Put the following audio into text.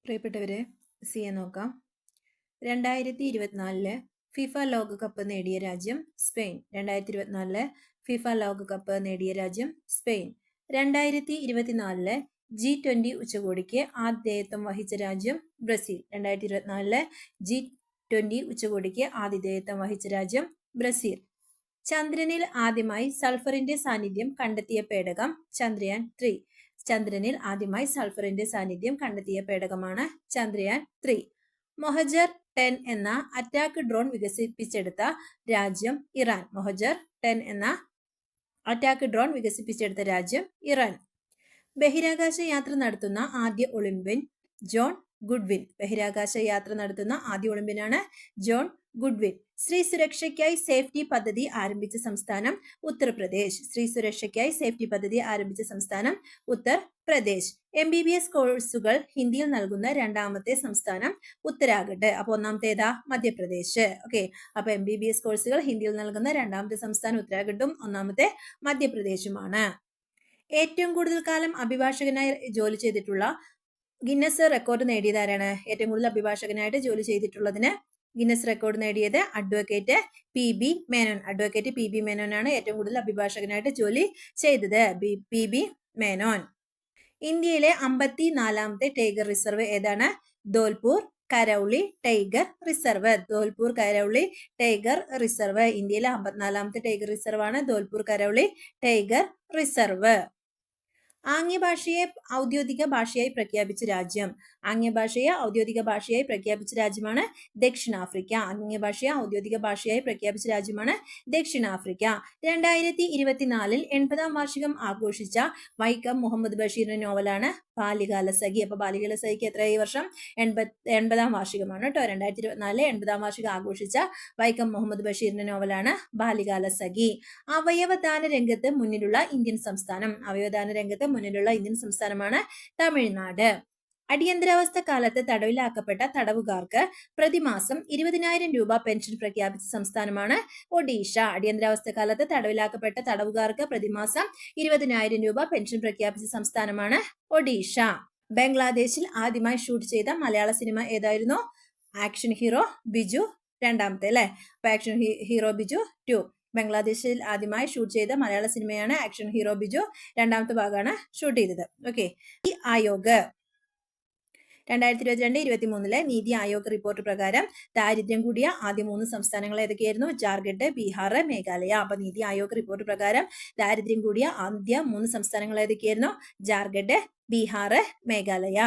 പ്രിയപ്പെട്ടവരെ, നോക്കാം. 2024 ഫിഫ ലോകകപ്പ് നേടിയ രാജ്യം സ്പെയിൻ. 2024 ഫിഫ ലോകകപ്പ് നേടിയ രാജ്യം സ്പെയിൻ. 2024 G20 ഉച്ചകോടിക്ക് ആതിഥേയത്വം വഹിച്ച രാജ്യം ബ്രസീൽ. 2024 G20 ഉച്ചകോടിക്ക് ആതിഥേയത്വം വഹിച്ച രാജ്യം ബ്രസീൽ. ചന്ദ്രനിൽ ആദ്യമായി സൾഫറിന്റെ സാന്നിധ്യം കണ്ടെത്തിയ പേടകം ചന്ദ്രയാൻ 3. ചന്ദ്രനിൽ ആദ്യമായി സൾഫറിന്റെ സാന്നിധ്യം കണ്ടെത്തിയ പേടകമാണ് ചന്ദ്രയാൻ 3. മൊഹജർ 10 എന്ന അറ്റാക്ക് ഡ്രോൺ വികസിപ്പിച്ചെടുത്ത രാജ്യം ഇറാൻ. മൊഹജർ 10 എന്ന അറ്റാക്ക് ഡ്രോൺ വികസിപ്പിച്ചെടുത്ത രാജ്യം ഇറാൻ. ബഹിരാകാശ യാത്ര നടത്തുന്ന ആദ്യ ഒളിമ്പ്യൻ ജോൺ ഗുഡ്വിൻ. ബഹിരാകാശ യാത്ര നടത്തുന്ന ആദ്യ ഒളിമ്പ്യനാണ് ജോൺ ഗുഡ്വിൻ. സ്ത്രീ സുരക്ഷയ്ക്കായി സേഫ്റ്റി പദ്ധതി ആരംഭിച്ച സംസ്ഥാനം ഉത്തർപ്രദേശ്. സ്ത്രീ സുരക്ഷയ്ക്കായി സേഫ്റ്റി പദ്ധതി ആരംഭിച്ച സംസ്ഥാനം ഉത്തർപ്രദേശ്. MBBS കോഴ്സുകൾ ഹിന്ദിയിൽ നൽകുന്ന രണ്ടാമത്തെ സംസ്ഥാനം ഉത്തരാഖണ്ഡ്. അപ്പൊ ഒന്നാമത്തേതാ മധ്യപ്രദേശ്. ഓക്കെ, അപ്പൊ MBBS കോഴ്സുകൾ ഹിന്ദിയിൽ നൽകുന്ന രണ്ടാമത്തെ സംസ്ഥാനം ഉത്തരാഖണ്ഡും ഒന്നാമത്തെ മധ്യപ്രദേശുമാണ്. ഏറ്റവും കൂടുതൽ കാലം അഭിഭാഷകനായി ജോലി ചെയ്തിട്ടുള്ള ഗിന്നസ് റെക്കോർഡ് നേടിയതാരാണ്? ഏറ്റവും കൂടുതൽ അഭിഭാഷകനായിട്ട് ജോലി ചെയ്തിട്ടുള്ളതിന് ഗിന്നസ് റെക്കോർഡ് നേടിയത് advocate PB Menon. Advocate PB മേനോനാണ് ഏറ്റവും കൂടുതൽ അഭിഭാഷകനായിട്ട് ജോലി ചെയ്തത്. PB മേനോൻ. ഇന്ത്യയിലെ 54ാമത്തെ ടൈഗർ റിസർവ് ഏതാണ്? Dholpur Karauli tiger reserve. Dholpur Karauli tiger reserve. ഇന്ത്യയിലെ 54ാമത്തെ ടൈഗർ റിസർവ് ആണ് ധോൽപൂർ കരൗളി ടൈഗർ റിസർവ്. ആംഗ്യഭാഷയെ ഔദ്യോഗിക ഭാഷയായി പ്രഖ്യാപിച്ച രാജ്യം. ആംഗ്യഭാഷയെ ഔദ്യോഗിക ഭാഷയായി പ്രഖ്യാപിച്ച രാജ്യമാണ് ദക്ഷിണാഫ്രിക്ക. ആംഗ്യഭാഷയെ ഔദ്യോഗിക ഭാഷയായി പ്രഖ്യാപിച്ച രാജ്യമാണ് ദക്ഷിണാഫ്രിക്ക. 2024 80ാം വാർഷികം ആഘോഷിച്ച വൈക്കം മുഹമ്മദ് ബഷീറിന്റെ നോവലാണ് ബാല്യകാലസഖി. അപ്പൊ ബാല്യകാലസഖിക്ക് എത്രയായി വർഷം? 80ാം വാർഷികമാണ് കേട്ടോ. 2024 80ാം വാർഷികം ആഘോഷിച്ച വൈക്കം മുഹമ്മദ് ബഷീറിന്റെ നോവലാണ് ബാല്യകാലസഖി. അവയവദാന രംഗത്ത് മുന്നിലുള്ള ഇന്ത്യൻ സംസ്ഥാനം. അവയവദാന രംഗത്ത് മുന്നിലുള്ള ഇന്ത്യൻ സംസ്ഥാനമാണ് തമിഴ്നാട്. അടിയന്തരാവസ്ഥ കാലത്ത് തടവിലാക്കപ്പെട്ട തടവുകാർക്ക് പ്രതിമാസം 20,000 രൂപ പെൻഷൻ പ്രഖ്യാപിച്ച സംസ്ഥാനമാണ് ഒഡീഷ. അടിയന്തരാവസ്ഥ കാലത്ത് തടവിലാക്കപ്പെട്ട തടവുകാർക്ക് പ്രതിമാസം 20,000 രൂപ പെൻഷൻ പ്രഖ്യാപിച്ച സംസ്ഥാനമാണ് ഒഡീഷ. ബംഗ്ലാദേശിൽ ആദ്യമായി ഷൂട്ട് ചെയ്ത മലയാള സിനിമ ഏതായിരുന്നു? ആക്ഷൻ ഹീറോ ബിജു രണ്ടാമത്തെ അല്ലെ. അപ്പൊ ആക്ഷൻ ഹീറോ ബിജു 2. ബംഗ്ലാദേശിൽ ആദ്യമായി ഷൂട്ട് ചെയ്ത മലയാള സിനിമയാണ് ആക്ഷൻ ഹീറോ ബിജു. രണ്ടാമത്തെ ഭാഗമാണ് ഷൂട്ട് ചെയ്തത്. ഓക്കെ. നീതി ആയോഗ് 2022-23 നീതി ആയോഗ് റിപ്പോർട്ട് പ്രകാരം ദാരിദ്ര്യം കൂടിയ ആദ്യ 3 സംസ്ഥാനങ്ങൾ ഏതൊക്കെയായിരുന്നു? ജാർഖണ്ഡ്, ബീഹാർ, മേഘാലയ. അപ്പൊ നീതി ആയോഗ് റിപ്പോർട്ട് പ്രകാരം ദാരിദ്ര്യം കൂടിയ ആദ്യ 3 സംസ്ഥാനങ്ങൾ ഏതൊക്കെയായിരുന്നു? ജാർഖണ്ഡ്, ബീഹാർ, മേഘാലയ.